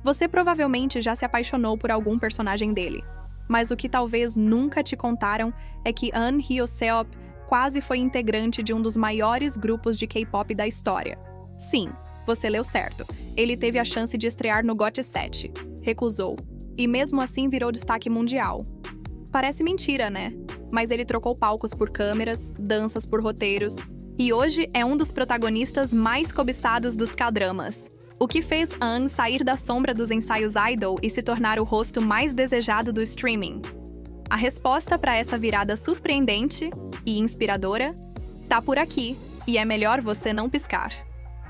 Você provavelmente já se apaixonou por algum personagem dele, mas o que talvez nunca te contaram é que An Hyo-seop quase foi integrante de um dos maiores grupos de K-pop da história. Sim, você leu certo. Ele teve a chance de estrear no GOT7. Recusou. E mesmo assim virou destaque mundial. Parece mentira, né? Mas ele trocou palcos por câmeras, danças por roteiros. E hoje é um dos protagonistas mais cobiçados dos K-dramas. O que fez An sair da sombra dos ensaios idol e se tornar o rosto mais desejado do streaming? A resposta para essa virada surpreendente e inspiradora tá por aqui, e é melhor você não piscar.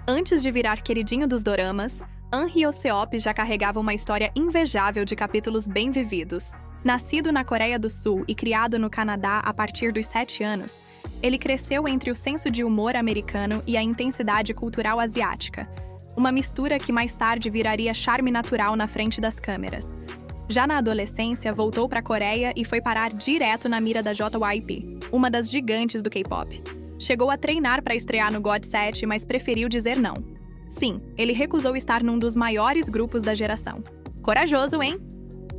Antes de virar queridinho dos doramas, An Hyo-seop já carregava uma história invejável de capítulos bem vividos. Nascido na Coreia do Sul e criado no Canadá a partir dos 7 anos, ele cresceu entre o senso de humor americano e a intensidade cultural asiática, uma mistura que mais tarde viraria charme natural na frente das câmeras. Já na adolescência, voltou para a Coreia e foi parar direto na mira da JYP, uma das gigantes do K-pop. Chegou a treinar para estrear no GOT7, mas preferiu dizer não. Sim, ele recusou estar num dos maiores grupos da geração. Corajoso, hein?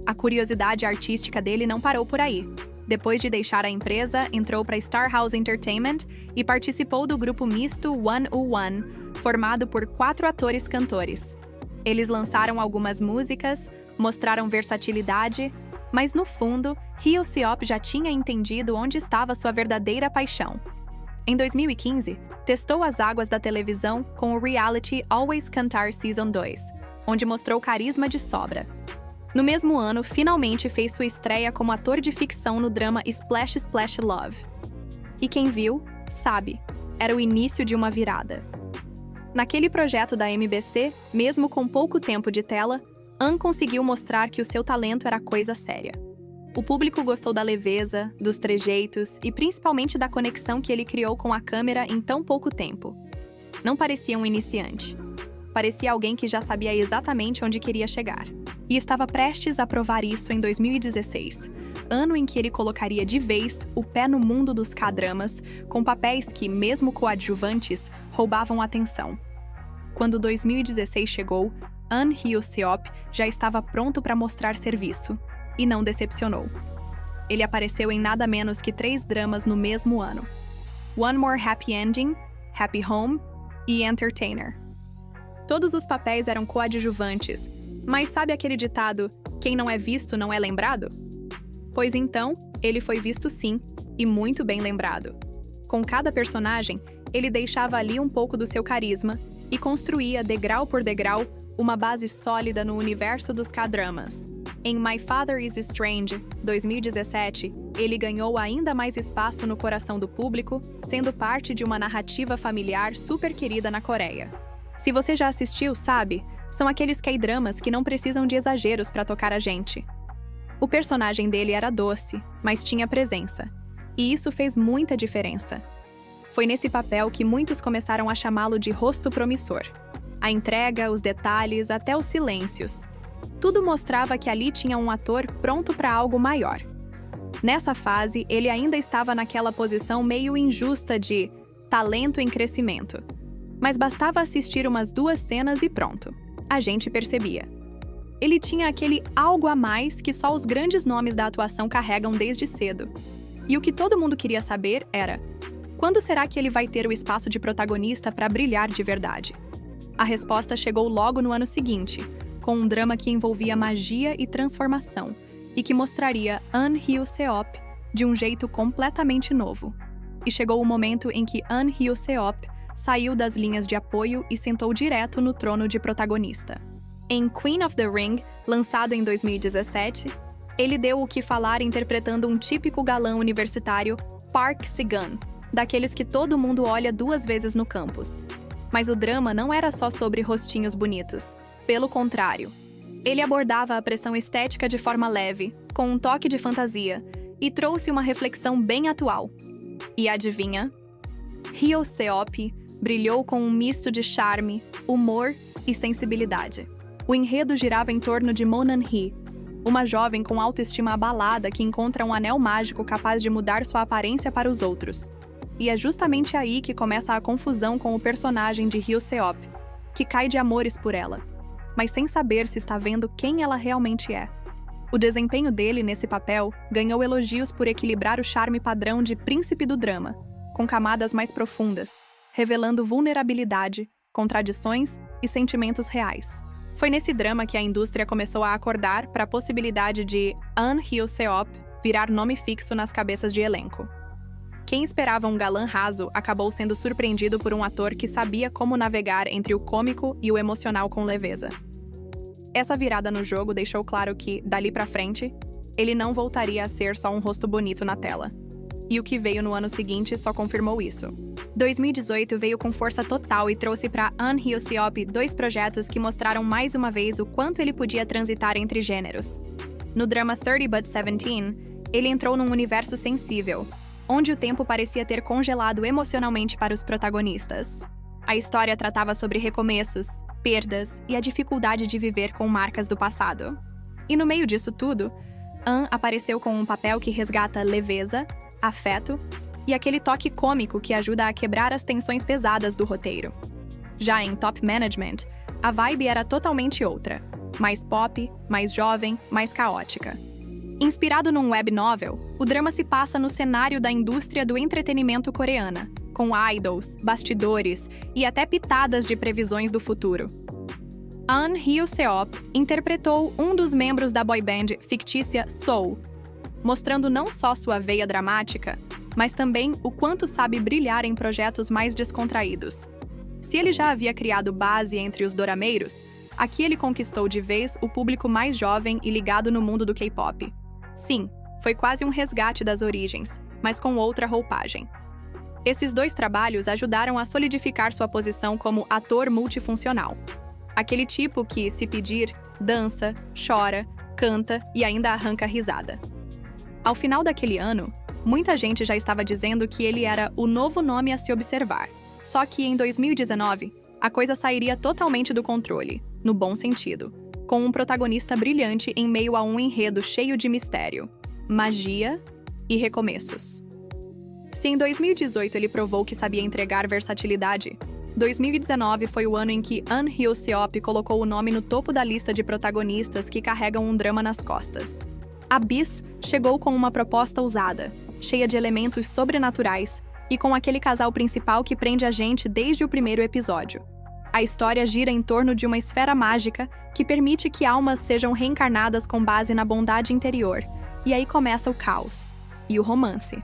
A curiosidade artística dele não parou por aí. Depois de deixar a empresa, entrou para Star House Entertainment e participou do grupo misto 101, formado por 4 atores-cantores. Eles lançaram algumas músicas, mostraram versatilidade, mas no fundo, Hyo-seop já tinha entendido onde estava sua verdadeira paixão. Em 2015, testou as águas da televisão com o reality Always Cantar Season 2, onde mostrou carisma de sobra. No mesmo ano, finalmente fez sua estreia como ator de ficção no drama Splash Splash Love. E quem viu, sabe, era o início de uma virada. Naquele projeto da MBC, mesmo com pouco tempo de tela, An conseguiu mostrar que o seu talento era coisa séria. O público gostou da leveza, dos trejeitos e principalmente da conexão que ele criou com a câmera em tão pouco tempo. Não parecia um iniciante. Parecia alguém que já sabia exatamente onde queria chegar. E estava prestes a provar isso em 2016, ano em que ele colocaria de vez o pé no mundo dos K-dramas, com papéis que, mesmo coadjuvantes, roubavam atenção. Quando 2016 chegou, An Hyo-seop já estava pronto para mostrar serviço, e não decepcionou. Ele apareceu em nada menos que 3 dramas no mesmo ano: One More Happy Ending, Happy Home e Entertainer. Todos os papéis eram coadjuvantes, mas sabe aquele ditado, quem não é visto não é lembrado? Pois então, ele foi visto sim, e muito bem lembrado. Com cada personagem, ele deixava ali um pouco do seu carisma e construía, degrau por degrau, uma base sólida no universo dos K-dramas. Em My Father is Strange, 2017, ele ganhou ainda mais espaço no coração do público, sendo parte de uma narrativa familiar super querida na Coreia. Se você já assistiu, sabe, são aqueles K-dramas que não precisam de exageros para tocar a gente. O personagem dele era doce, mas tinha presença. E isso fez muita diferença. Foi nesse papel que muitos começaram a chamá-lo de rosto promissor. A entrega, os detalhes, até os silêncios. Tudo mostrava que ali tinha um ator pronto para algo maior. Nessa fase, ele ainda estava naquela posição meio injusta de talento em crescimento. Mas bastava assistir umas 2 cenas e pronto. A gente percebia. Ele tinha aquele algo a mais que só os grandes nomes da atuação carregam desde cedo. E o que todo mundo queria saber era: quando será que ele vai ter o espaço de protagonista para brilhar de verdade? A resposta chegou logo no ano seguinte, com um drama que envolvia magia e transformação, e que mostraria An Hyo-seop de um jeito completamente novo. E chegou o momento em que An Hyo-seop saiu das linhas de apoio e sentou direto no trono de protagonista. Em Queen of the Ring, lançado em 2017, ele deu o que falar interpretando um típico galã universitário, Park Se-gun, daqueles que todo mundo olha 2 vezes no campus. Mas o drama não era só sobre rostinhos bonitos. Pelo contrário, ele abordava a pressão estética de forma leve, com um toque de fantasia, e trouxe uma reflexão bem atual. E adivinha? Hyo-seop brilhou com um misto de charme, humor e sensibilidade. O enredo girava em torno de Monan-hee, uma jovem com autoestima abalada que encontra um anel mágico capaz de mudar sua aparência para os outros. E é justamente aí que começa a confusão com o personagem de Hyo-seop, que cai de amores por ela. mas sem saber se está vendo quem ela realmente é. O desempenho dele nesse papel ganhou elogios por equilibrar o charme padrão de príncipe do drama, com camadas mais profundas, revelando vulnerabilidade, contradições e sentimentos reais. Foi nesse drama que a indústria começou a acordar para a possibilidade de Ahn Hyo-seop virar nome fixo nas cabeças de elenco. Quem esperava um galã raso acabou sendo surpreendido por um ator que sabia como navegar entre o cômico e o emocional com leveza. Essa virada no jogo deixou claro que, dali pra frente, ele não voltaria a ser só um rosto bonito na tela. E o que veio no ano seguinte só confirmou isso. 2018 veio com força total e trouxe para Ahn Hyo-seop 2 projetos que mostraram mais uma vez o quanto ele podia transitar entre gêneros. No drama 30 But 17, ele entrou num universo sensível, onde o tempo parecia ter congelado emocionalmente para os protagonistas. A história tratava sobre recomeços, perdas e a dificuldade de viver com marcas do passado. E no meio disso tudo, Ahn apareceu com um papel que resgata leveza, afeto e aquele toque cômico que ajuda a quebrar as tensões pesadas do roteiro. Já em Top Management, a vibe era totalmente outra, mais pop, mais jovem, mais caótica. Inspirado num web novel, o drama se passa no cenário da indústria do entretenimento coreana, com idols, bastidores e até pitadas de previsões do futuro. Ahn Hyo-seop interpretou um dos membros da boy band fictícia Soul, mostrando não só sua veia dramática, mas também o quanto sabe brilhar em projetos mais descontraídos. Se ele já havia criado base entre os dorameiros, aqui ele conquistou de vez o público mais jovem e ligado no mundo do K-pop. Sim, foi quase um resgate das origens, mas com outra roupagem. Esses 2 trabalhos ajudaram a solidificar sua posição como ator multifuncional. Aquele tipo que, se pedir, dança, chora, canta e ainda arranca risada. Ao final daquele ano, muita gente já estava dizendo que ele era o novo nome a se observar. Só que em 2019, a coisa sairia totalmente do controle, no bom sentido, com um protagonista brilhante em meio a um enredo cheio de mistério, magia e recomeços. Se em 2018 ele provou que sabia entregar versatilidade, 2019 foi o ano em que Ahn Hyo-seop colocou o nome no topo da lista de protagonistas que carregam um drama nas costas. Abyss chegou com uma proposta ousada, cheia de elementos sobrenaturais e com aquele casal principal que prende a gente desde o primeiro episódio. A história gira em torno de uma esfera mágica que permite que almas sejam reencarnadas com base na bondade interior, e aí começa o caos e o romance.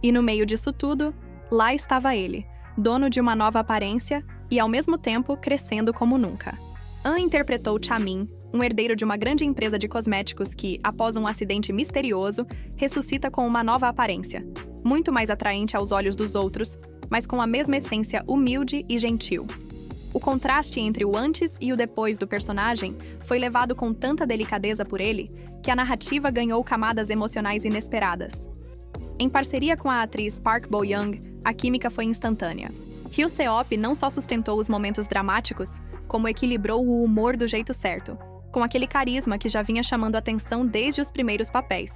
E no meio disso tudo, lá estava ele, dono de uma nova aparência e, ao mesmo tempo, crescendo como nunca. Ahn interpretou Chamin, um herdeiro de uma grande empresa de cosméticos que, após um acidente misterioso, ressuscita com uma nova aparência, muito mais atraente aos olhos dos outros, mas com a mesma essência humilde e gentil. O contraste entre o antes e o depois do personagem foi levado com tanta delicadeza por ele que a narrativa ganhou camadas emocionais inesperadas. Em parceria com a atriz Park Bo-young, a química foi instantânea. Hyo-seop não só sustentou os momentos dramáticos, como equilibrou o humor do jeito certo, com aquele carisma que já vinha chamando atenção desde os primeiros papéis.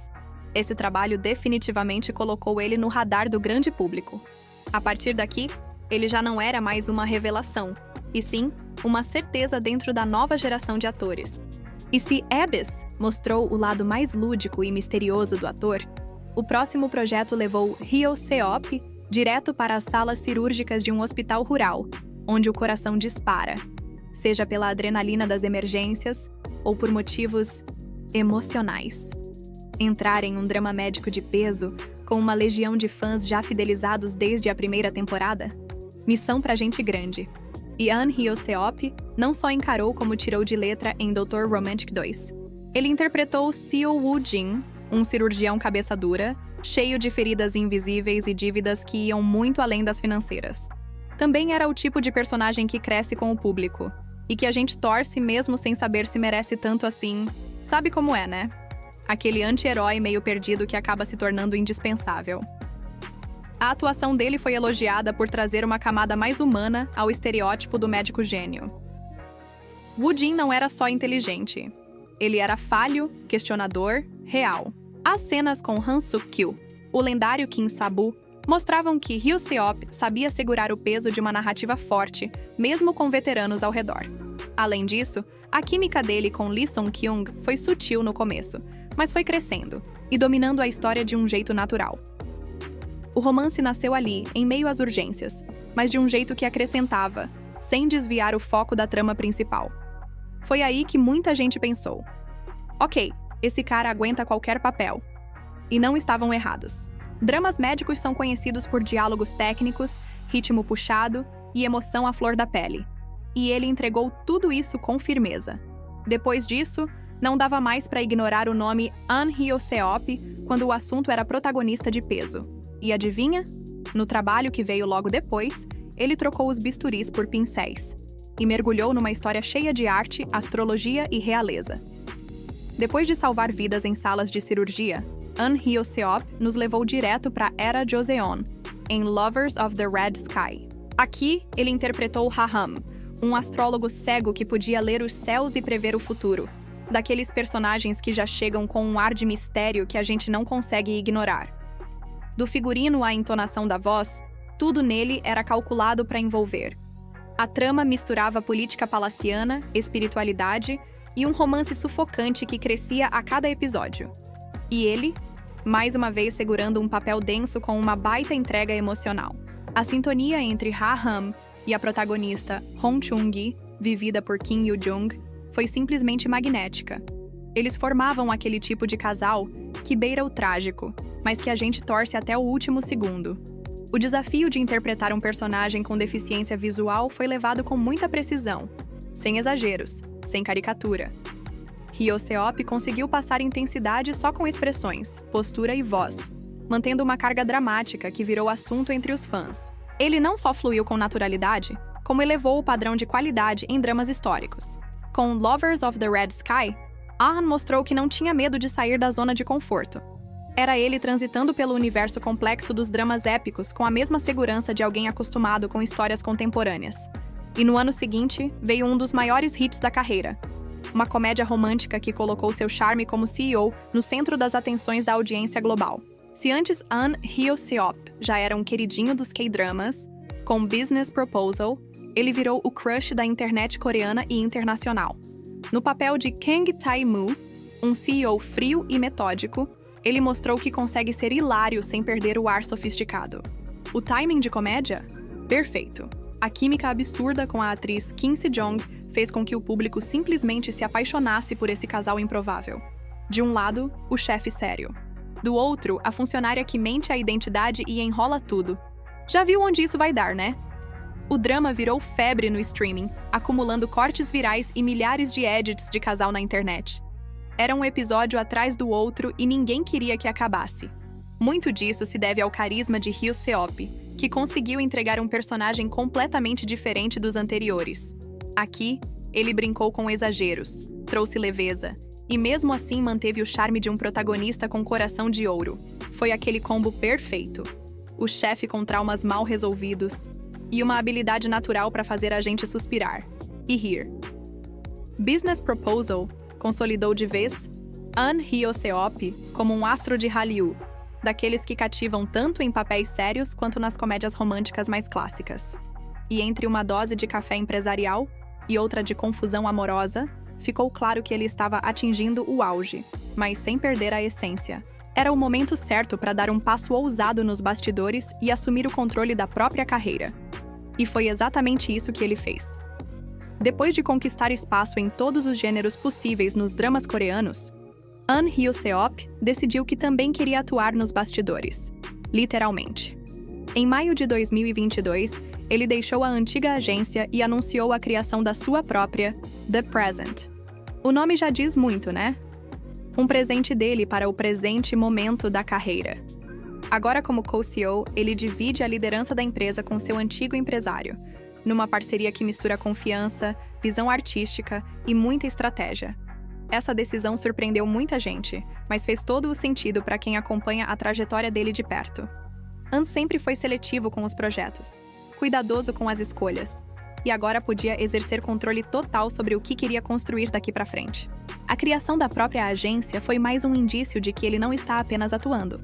Esse trabalho definitivamente colocou ele no radar do grande público. A partir daqui, ele já não era mais uma revelação, e sim uma certeza dentro da nova geração de atores. E se Abyss mostrou o lado mais lúdico e misterioso do ator, o próximo projeto levou Hyo-seop direto para as salas cirúrgicas de um hospital rural, onde o coração dispara, seja pela adrenalina das emergências ou por motivos emocionais. Entrar em um drama médico de peso, com uma legião de fãs já fidelizados desde a primeira temporada? Missão pra gente grande. E Ahn Hyo-seop não só encarou como tirou de letra em Dr. Romantic 2. Ele interpretou Seo Woo-jin, um cirurgião cabeça dura, cheio de feridas invisíveis e dívidas que iam muito além das financeiras. Também era o tipo de personagem que cresce com o público, e que a gente torce mesmo sem saber se merece tanto assim. Sabe como é, né? Aquele anti-herói meio perdido que acaba se tornando indispensável. A atuação dele foi elogiada por trazer uma camada mais humana ao estereótipo do médico gênio. Woo-jin não era só inteligente. Ele era falho, questionador, real. As cenas com Han Suk-kyu, o lendário Kim Sabu, mostravam que Hyo-seop sabia segurar o peso de uma narrativa forte, mesmo com veteranos ao redor. Além disso, A química dele com Lee Sung-kyung foi sutil no começo, mas foi crescendo e dominando a história de um jeito natural. O romance nasceu ali, em meio às urgências, mas de um jeito que acrescentava, sem desviar o foco da trama principal. Foi aí que muita gente pensou: ok, esse cara aguenta qualquer papel. E não estavam errados. Dramas médicos são conhecidos por diálogos técnicos, ritmo puxado e emoção à flor da pele. E ele entregou tudo isso com firmeza. Depois disso, não dava mais para ignorar o nome An Hyo-seop quando o assunto era protagonista de peso. E adivinha? No trabalho que veio logo depois, ele trocou os bisturis por pincéis e mergulhou numa história cheia de arte, astrologia e realeza. Depois de salvar vidas em salas de cirurgia, An Hyo-seop nos levou direto para Era Joseon, em Lovers of the Red Sky. Aqui, ele interpretou Ha-ham, um astrólogo cego que podia ler os céus e prever o futuro, daqueles personagens que já chegam com um ar de mistério que a gente não consegue ignorar. Do figurino à entonação da voz, tudo nele era calculado para envolver. A trama misturava política palaciana, espiritualidade e um romance sufocante que crescia a cada episódio. E ele, mais uma vez segurando um papel denso com uma baita entrega emocional. A sintonia entre Ha-ham e a protagonista Hong Chung-gi, vivida por Kim Yoo-jung, foi simplesmente magnética. Eles formavam aquele tipo de casal que beira o trágico, mas que a gente torce até o último segundo. O desafio de interpretar um personagem com deficiência visual foi levado com muita precisão, sem exageros, sem caricatura. Hyo-seop conseguiu passar intensidade só com expressões, postura e voz, mantendo uma carga dramática que virou assunto entre os fãs. Ele não só fluiu com naturalidade, como elevou o padrão de qualidade em dramas históricos. Com Lovers of the Red Sky, Ahn mostrou que não tinha medo de sair da zona de conforto. Era ele transitando pelo universo complexo dos dramas épicos com a mesma segurança de alguém acostumado com histórias contemporâneas. E no ano seguinte, veio um dos maiores hits da carreira. Uma comédia romântica que colocou seu charme como CEO no centro das atenções da audiência global. Se antes An Hyo-seop já era um queridinho dos K-dramas, com Business Proposal, ele virou o crush da internet coreana e internacional. No papel de Kang Tae-moo, um CEO frio e metódico, ele mostrou que consegue ser hilário sem perder o ar sofisticado. O timing de comédia? Perfeito. A química absurda com a atriz Kim Se-jong fez com que o público simplesmente se apaixonasse por esse casal improvável. De um lado, o chefe sério. Do outro, a funcionária que mente a identidade e enrola tudo. Já viu onde isso vai dar, né? O drama virou febre no streaming, acumulando cortes virais e milhares de edits de casal na internet. Era um episódio atrás do outro e ninguém queria que acabasse. Muito disso se deve ao carisma de Hyo-seop, que conseguiu entregar um personagem completamente diferente dos anteriores. Aqui, ele brincou com exageros, trouxe leveza, e mesmo assim manteve o charme de um protagonista com coração de ouro. Foi aquele combo perfeito. O chefe com traumas mal resolvidos e uma habilidade natural para fazer a gente suspirar e rir. Business Proposal consolidou de vez An Hyo-seop como um astro de Hallyu, daqueles que cativam tanto em papéis sérios quanto nas comédias românticas mais clássicas. E entre uma dose de café empresarial e outra de confusão amorosa, ficou claro que ele estava atingindo o auge, mas sem perder a essência. Era o momento certo para dar um passo ousado nos bastidores e assumir o controle da própria carreira. E foi exatamente isso que ele fez. Depois de conquistar espaço em todos os gêneros possíveis nos dramas coreanos, An Hyo-seop decidiu que também queria atuar nos bastidores. Literalmente. Em maio de 2022, ele deixou a antiga agência e anunciou a criação da sua própria The Present. O nome já diz muito, né? Um presente dele para o presente momento da carreira. Agora, como co-CEO, ele divide a liderança da empresa com seu antigo empresário, numa parceria que mistura confiança, visão artística e muita estratégia. Essa decisão surpreendeu muita gente, mas fez todo o sentido para quem acompanha a trajetória dele de perto. An sempre foi seletivo com os projetos, cuidadoso com as escolhas, e agora podia exercer controle total sobre o que queria construir daqui para frente. A criação da própria agência foi mais um indício de que ele não está apenas atuando.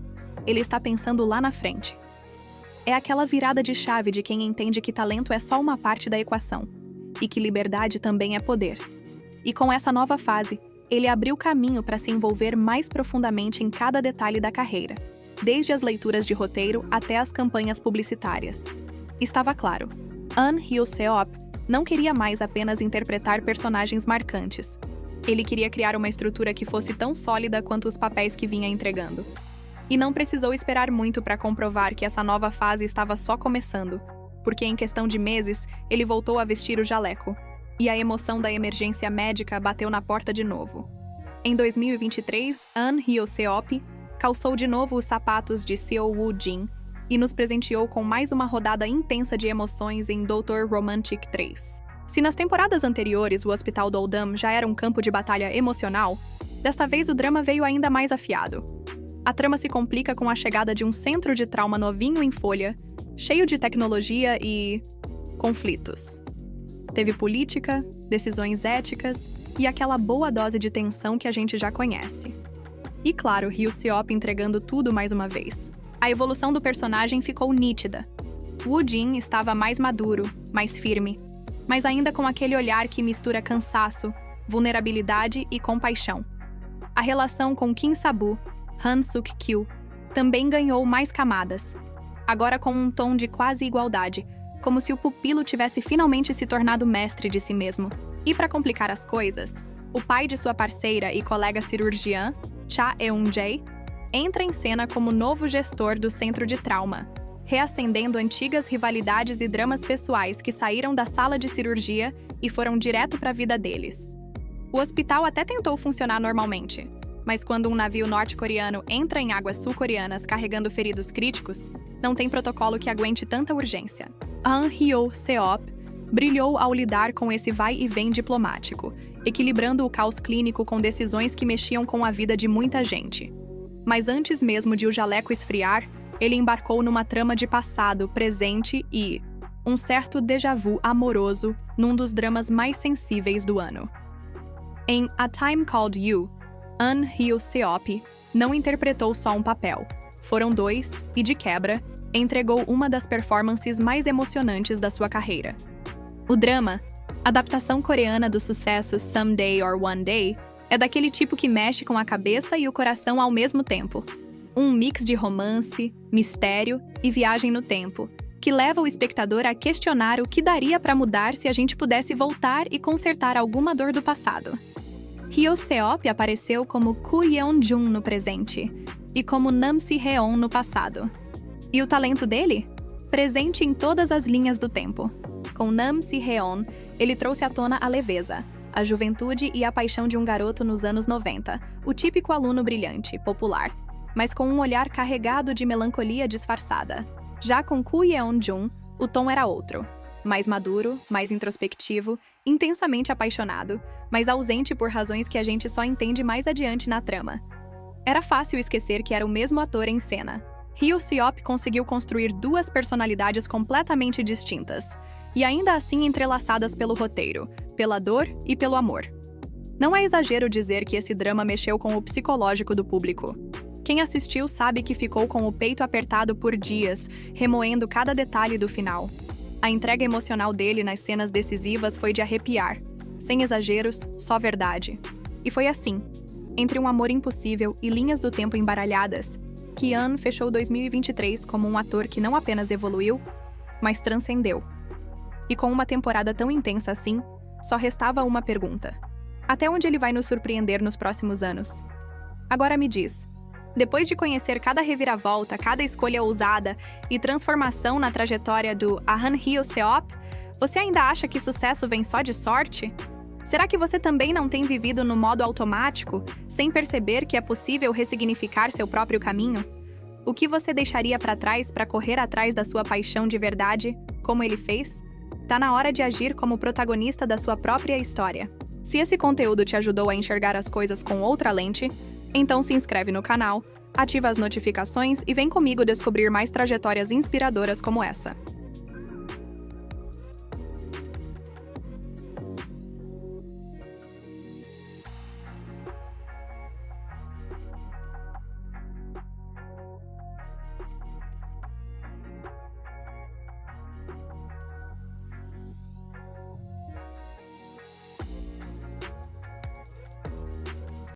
Ele está pensando lá na frente. É aquela virada de chave de quem entende que talento é só uma parte da equação, e que liberdade também é poder. E com essa nova fase, ele abriu caminho para se envolver mais profundamente em cada detalhe da carreira, desde as leituras de roteiro até as campanhas publicitárias. Estava claro, Ahn Hyo-seop não queria mais apenas interpretar personagens marcantes. Ele queria criar uma estrutura que fosse tão sólida quanto os papéis que vinha entregando. E não precisou esperar muito para comprovar que essa nova fase estava só começando, porque em questão de meses, ele voltou a vestir o jaleco, e a emoção da emergência médica bateu na porta de novo. Em 2023, Ahn Hyo-seop calçou de novo os sapatos de Seo Woo-jin e nos presenteou com mais uma rodada intensa de emoções em Dr. Romantic 3. Se nas temporadas anteriores o Hospital Doldam já era um campo de batalha emocional, desta vez o drama veio ainda mais afiado. A trama se complica com a chegada de um centro de trauma novinho em folha, cheio de tecnologia e conflitos. Teve política, decisões éticas e aquela boa dose de tensão que a gente já conhece. E claro, Hyo-seop entregando tudo mais uma vez. A evolução do personagem ficou nítida. Woo-jin estava mais maduro, mais firme, mas ainda com aquele olhar que mistura cansaço, vulnerabilidade e compaixão. A relação com Kim Sabu, Han Suk-kyu, também ganhou mais camadas, agora com um tom de quase igualdade, como se o pupilo tivesse finalmente se tornado mestre de si mesmo. E para complicar as coisas, o pai de sua parceira e colega cirurgiã, Cha Eun-jae, entra em cena como novo gestor do centro de trauma, reacendendo antigas rivalidades e dramas pessoais que saíram da sala de cirurgia e foram direto para a vida deles. O hospital até tentou funcionar normalmente, mas quando um navio norte-coreano entra em águas sul-coreanas carregando feridos críticos, não tem protocolo que aguente tanta urgência. Ahn Hyo-seop brilhou ao lidar com esse vai e vem diplomático, equilibrando o caos clínico com decisões que mexiam com a vida de muita gente. Mas antes mesmo de o jaleco esfriar, ele embarcou numa trama de passado, presente e um certo déjà vu amoroso num dos dramas mais sensíveis do ano. Em A Time Called You, Ahn Hyo-seop não interpretou só um papel. Foram dois e, de quebra, entregou uma das performances mais emocionantes da sua carreira. O drama, adaptação coreana do sucesso Someday or One Day, é daquele tipo que mexe com a cabeça e o coração ao mesmo tempo. Um mix de romance, mistério e viagem no tempo, que leva o espectador a questionar o que daria para mudar se a gente pudesse voltar e consertar alguma dor do passado. Hyo-seop apareceu como Koo Yeon-jung no presente e como Nam Si-heon no passado. E o talento dele? Presente em todas as linhas do tempo. Com Nam Si-heon, ele trouxe à tona a leveza, a juventude e a paixão de um garoto nos anos 90, o típico aluno brilhante, popular, mas com um olhar carregado de melancolia disfarçada. Já com Koo Yeon-jung, o tom era outro. Mais maduro, mais introspectivo, intensamente apaixonado, mas ausente por razões que a gente só entende mais adiante na trama. Era fácil esquecer que era o mesmo ator em cena. Hyo-seop conseguiu construir duas personalidades completamente distintas, e ainda assim entrelaçadas pelo roteiro, pela dor e pelo amor. Não é exagero dizer que esse drama mexeu com o psicológico do público. Quem assistiu sabe que ficou com o peito apertado por dias, remoendo cada detalhe do final. A entrega emocional dele nas cenas decisivas foi de arrepiar. Sem exageros, só verdade. E foi assim, entre um amor impossível e linhas do tempo embaralhadas, que Ahn fechou 2023 como um ator que não apenas evoluiu, mas transcendeu. E com uma temporada tão intensa assim, só restava uma pergunta. Até onde ele vai nos surpreender nos próximos anos? Agora me diz, depois de conhecer cada reviravolta, cada escolha ousada e transformação na trajetória do Ahn Hyo-seop, você ainda acha que sucesso vem só de sorte? Será que você também não tem vivido no modo automático, sem perceber que é possível ressignificar seu próprio caminho? O que você deixaria para trás para correr atrás da sua paixão de verdade, como ele fez? Tá na hora de agir como protagonista da sua própria história. Se esse conteúdo te ajudou a enxergar as coisas com outra lente, então se inscreve no canal, ativa as notificações e vem comigo descobrir mais trajetórias inspiradoras como essa.